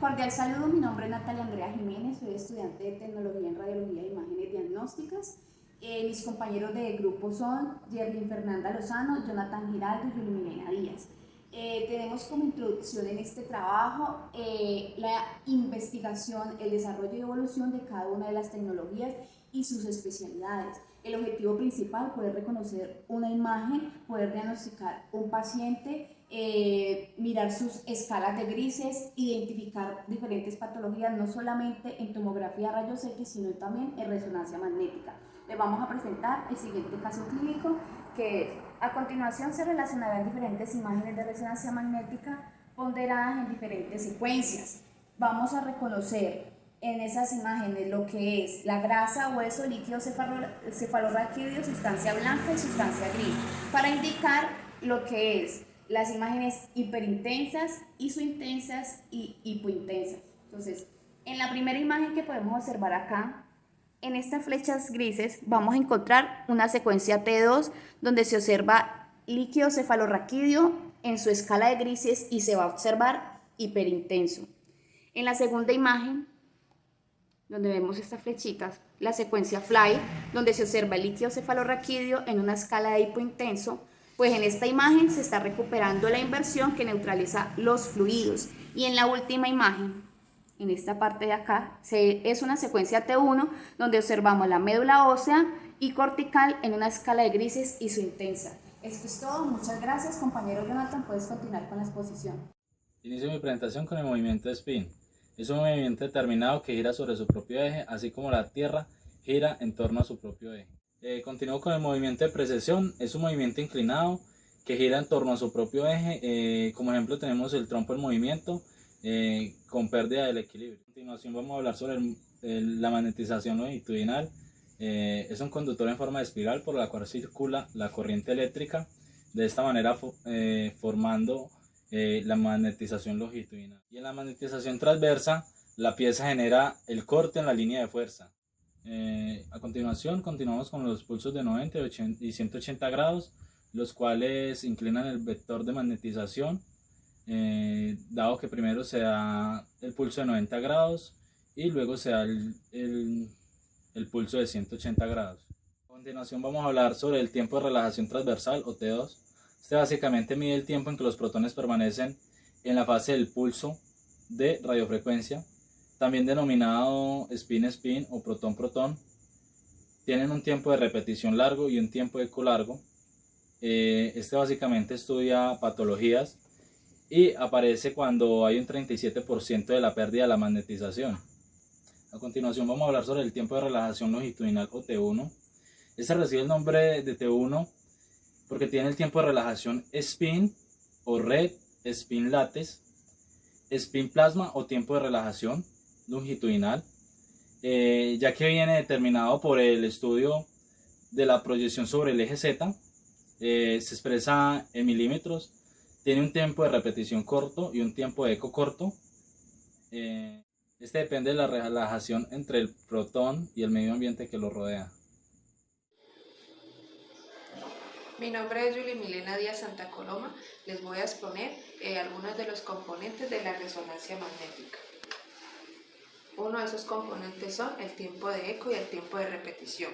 Cordial saludo, mi nombre es Natalia Andrea Jiménez, soy estudiante de Tecnología en Radiología e Imágenes Diagnósticas. Mis compañeros de grupo son Yerlin Fernanda Lozano, Jonathan Giraldo y Yuli Milena Díaz. Tenemos como introducción en este trabajo la investigación, el desarrollo y evolución de cada una de las tecnologías y sus especialidades. El objetivo principal, poder reconocer una imagen, poder diagnosticar un paciente, mirar sus escalas de grises, identificar diferentes patologías, no solamente en tomografía rayos X, sino también en resonancia magnética. Les vamos a presentar el siguiente caso clínico, que a continuación se relacionarán diferentes imágenes de resonancia magnética ponderadas en diferentes secuencias. Vamos a reconocer en esas imágenes lo que es la grasa, hueso, líquido cefalorraquídeo, sustancia blanca y sustancia gris, para indicar lo que es las imágenes hiperintensas, isointensas y hipointensas. Entonces, en la primera imagen que podemos observar acá, en estas flechas grises vamos a encontrar una secuencia T2 donde se observa líquido cefalorraquídeo en su escala de grises y se va a observar hiperintenso. En la segunda imagen, donde vemos estas flechitas, la secuencia Fly, donde se observa el líquido cefalorraquídeo en una escala de hipointenso, pues en esta imagen se está recuperando la inversión que neutraliza los fluidos. Y en la última imagen, en esta parte de acá, es una secuencia T1, donde observamos la médula ósea y cortical en una escala de grises isointensa. Esto es todo, muchas gracias, compañero Jonathan, puedes continuar con la exposición. Inicio mi presentación con el movimiento de spin. Es un movimiento determinado que gira sobre su propio eje, así como la Tierra gira en torno a su propio eje. Continúo con el movimiento de precesión. Es un movimiento inclinado que gira en torno a su propio eje. Como ejemplo tenemos el trompo en movimiento con pérdida del equilibrio. A continuación vamos a hablar sobre la magnetización longitudinal. Es un conductor en forma de espiral por la cual circula la corriente eléctrica, de esta manera formando la magnetización longitudinal. Y en la magnetización transversa, la pieza genera el corte en la línea de fuerza. A continuación, continuamos con los pulsos de 90 y 180 grados, los cuales inclinan el vector de magnetización, dado que primero se da el pulso de 90 grados y luego se da el pulso de 180 grados. A continuación vamos a hablar sobre el tiempo de relajación transversal o T2. Este básicamente mide el tiempo en que los protones permanecen en la fase del pulso de radiofrecuencia, también denominado spin-spin o protón-protón. Tienen un tiempo de repetición largo y un tiempo de eco largo. Este básicamente estudia patologías y aparece cuando hay un 37% de la pérdida de la magnetización. A continuación vamos a hablar sobre el tiempo de relajación longitudinal o T1. Este recibe el nombre de T1 porque tiene el tiempo de relajación spin o red, spin lates, spin plasma o tiempo de relajación longitudinal, ya que viene determinado por el estudio de la proyección sobre el eje Z, se expresa en milímetros, tiene un tiempo de repetición corto y un tiempo de eco corto. Este depende de la relajación entre el protón y el medio ambiente que lo rodea. Mi nombre es Yuli Milena Díaz Santa Coloma. Les voy a exponer algunos de los componentes de la resonancia magnética. Uno de esos componentes son el tiempo de eco y el tiempo de repetición.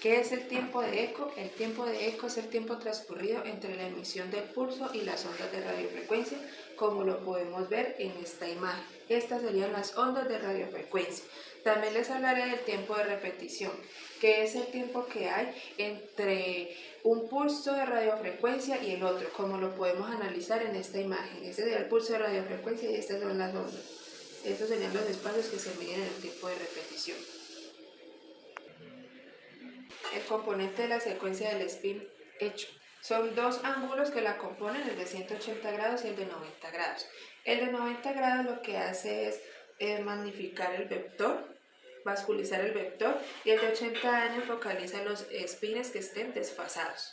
¿Qué es el tiempo de eco? El tiempo de eco es el tiempo transcurrido entre la emisión del pulso y las ondas de radiofrecuencia, como lo podemos ver en esta imagen. Estas serían las ondas de radiofrecuencia. También les hablaré del tiempo de repetición, que es el tiempo que hay entre un pulso de radiofrecuencia y el otro, como lo podemos analizar en esta imagen. Este sería el pulso de radiofrecuencia y estas son las ondas. Estos serían los espacios que se miden en el tiempo de repetición. El componente de la secuencia del spin hecho. Son dos ángulos que la componen, el de 180 grados y el de 90 grados. El de 90 grados lo que hace es magnificar el vector, vasculizar el vector, y el de 80 años focaliza los spines que estén desfasados.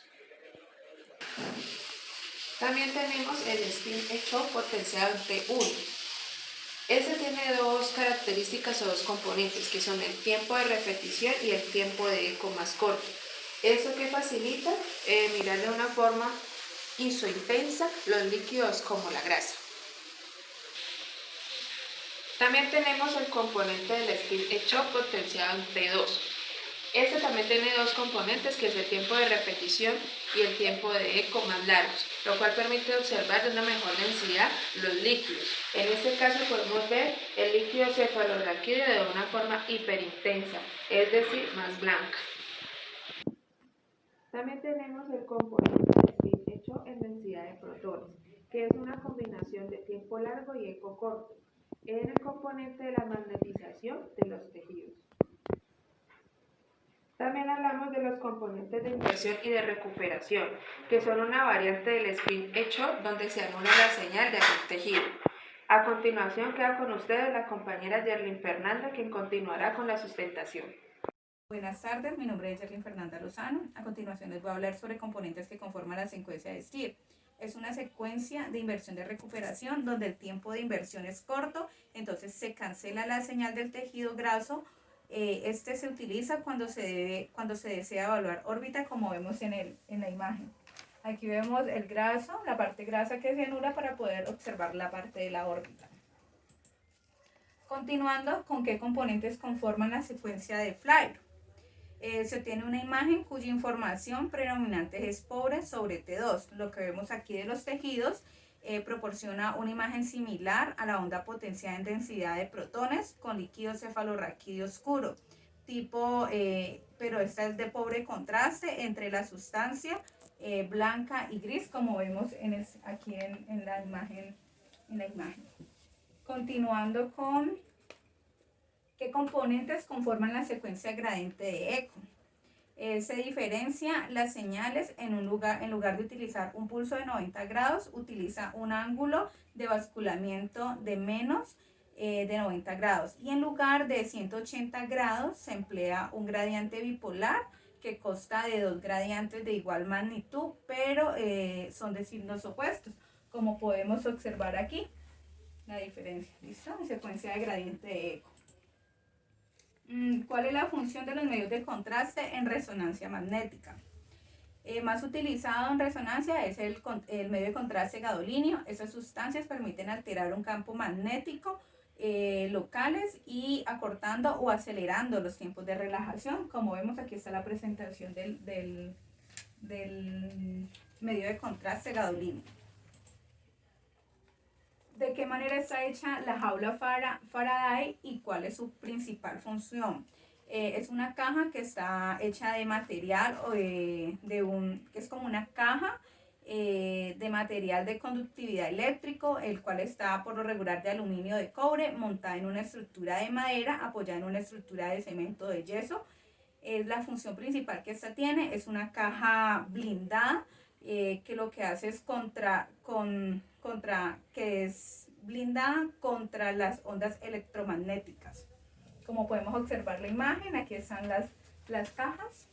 También tenemos el spin hecho potenciado en T1. Este tiene dos características o dos componentes, que son el tiempo de repetición y el tiempo de eco más corto. Eso que facilita mirar de una forma isointensa los líquidos como la grasa. También tenemos el componente del spin hecho potenciado en T2. Este también tiene dos componentes, que es el tiempo de repetición y el tiempo de eco más largos, lo cual permite observar de una mejor densidad los líquidos. En este caso podemos ver el líquido cefalorraquídeo de una forma hiperintensa, es decir, más blanca. También tenemos el componente de spin hecho en densidad de protones, que es una combinación de tiempo largo y eco corto, en el componente de la magnetización de los tejidos. También hablamos de los componentes de inversión y de recuperación, que son una variante del spin hecho donde se anula la señal de algún tejido. A continuación queda con ustedes la compañera Yerlin Fernanda, quien continuará con la sustentación. Buenas tardes, mi nombre es Yerlin Fernanda Lozano. A continuación les voy a hablar sobre componentes que conforman la secuencia de STIR. Es una secuencia de inversión de recuperación donde el tiempo de inversión es corto, entonces se cancela la señal del tejido graso. Este se utiliza cuando se desea evaluar órbita, como vemos en la imagen. Aquí vemos el graso, la parte grasa que se anula para poder observar la parte de la órbita. Continuando, ¿con qué componentes conforman la secuencia de FLIRE? Se tiene una imagen cuya información predominante es pobre sobre T2. Lo que vemos aquí de los tejidos proporciona una imagen similar a la onda potenciada en densidad de protones con líquido cefalorraquídeo oscuro, pero esta es de pobre contraste entre la sustancia blanca y gris, como vemos aquí en la imagen. Continuando con ¿qué componentes conforman la secuencia gradiente de eco? Se diferencia las señales en lugar de utilizar un pulso de 90 grados, utiliza un ángulo de basculamiento de menos de 90 grados. Y en lugar de 180 grados se emplea un gradiente bipolar que consta de dos gradientes de igual magnitud, pero son de signos opuestos, como podemos observar aquí. La diferencia, ¿listo? Secuencia de gradiente de eco. ¿Cuál es la función de los medios de contraste en resonancia magnética? Más utilizado en resonancia es el medio de contraste gadolínio. Esas sustancias permiten alterar un campo magnético locales y acortando o acelerando los tiempos de relajación. Como vemos, aquí está la presentación del medio de contraste gadolínio. ¿De qué manera está hecha la jaula Faraday y cuál es su principal función? Es una caja que está hecha de material, que es como una caja de material de conductividad eléctrico, el cual está por lo regular de aluminio de cobre, montada en una estructura de madera, apoyada en una estructura de cemento de yeso. La función principal que esta tiene es una caja blindada, que lo que hace es blindada contra las ondas electromagnéticas. Como podemos observar la imagen, aquí están las cajas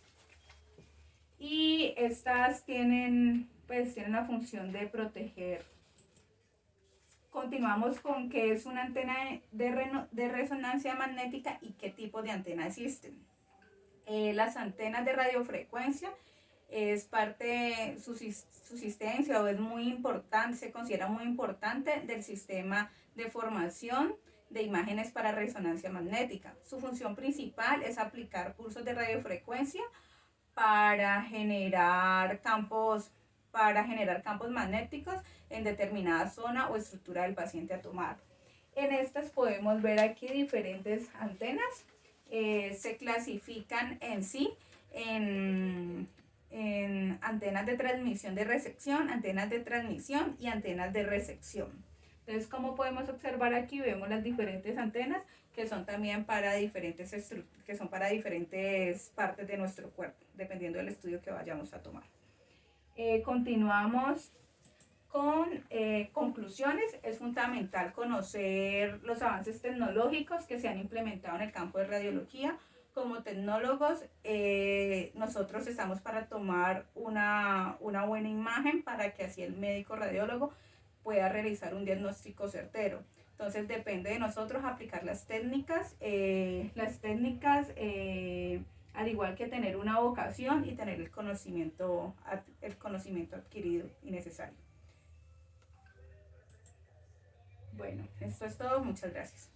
y estas tienen la función de proteger. Continuamos con qué es una antena de resonancia magnética y qué tipo de antena existen. Las antenas de radiofrecuencia es parte, su existencia o es muy importante, se considera muy importante del sistema de formación de imágenes para resonancia magnética. Su función principal es aplicar pulsos de radiofrecuencia para generar campos magnéticos en determinada zona o estructura del paciente a tomar. En estas podemos ver aquí diferentes antenas. Se clasifican en sí en antenas de transmisión de recepción, antenas de transmisión y antenas de recepción. Entonces, como podemos observar aquí, vemos las diferentes antenas que son también para diferentes partes de nuestro cuerpo, dependiendo del estudio que vayamos a tomar. Continuamos con conclusiones. Es fundamental conocer los avances tecnológicos que se han implementado en el campo de radiología. Como tecnólogos, nosotros estamos para tomar una buena imagen para que así el médico radiólogo pueda realizar un diagnóstico certero. Entonces depende de nosotros aplicar las técnicas, al igual que tener una vocación y tener el conocimiento adquirido y necesario. Bueno, esto es todo. Muchas gracias.